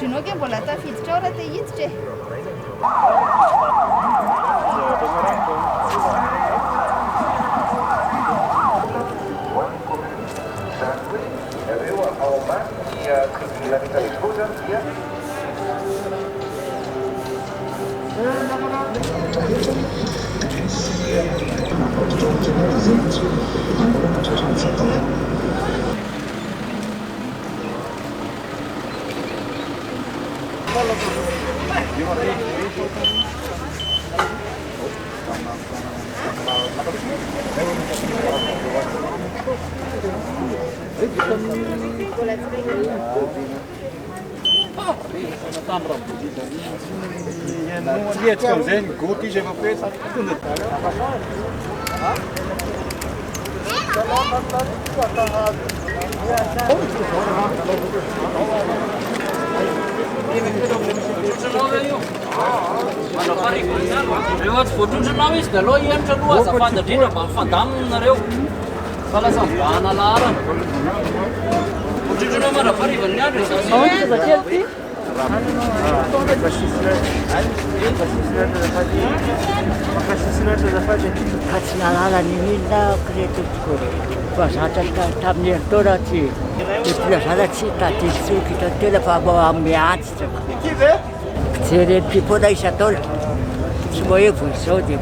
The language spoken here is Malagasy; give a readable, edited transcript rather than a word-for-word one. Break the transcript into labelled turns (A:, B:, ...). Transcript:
A: ianao ke mbola tafiditra ao raha te hiditra e.
B: Aveu ao mar e que la vita risposa via
C: Nie, ce zen, goti, je vă pe să când.
D: Rehefa tsy voatrondronao izy dia aloha henitra aloha azafady indrindra mba mifandamina nareo fa lasa mibahana laharana voatrondronao mara fa rivan'ny andro
E: Ka tsy nalala ny milina kireto mpanzatra tamin'ny herintaona tsy mpiazana tsy taditsoky tantena fa mba amin'ny antitra. Fijery ny mpimpona isan-taona tsy moa hoe voizao dia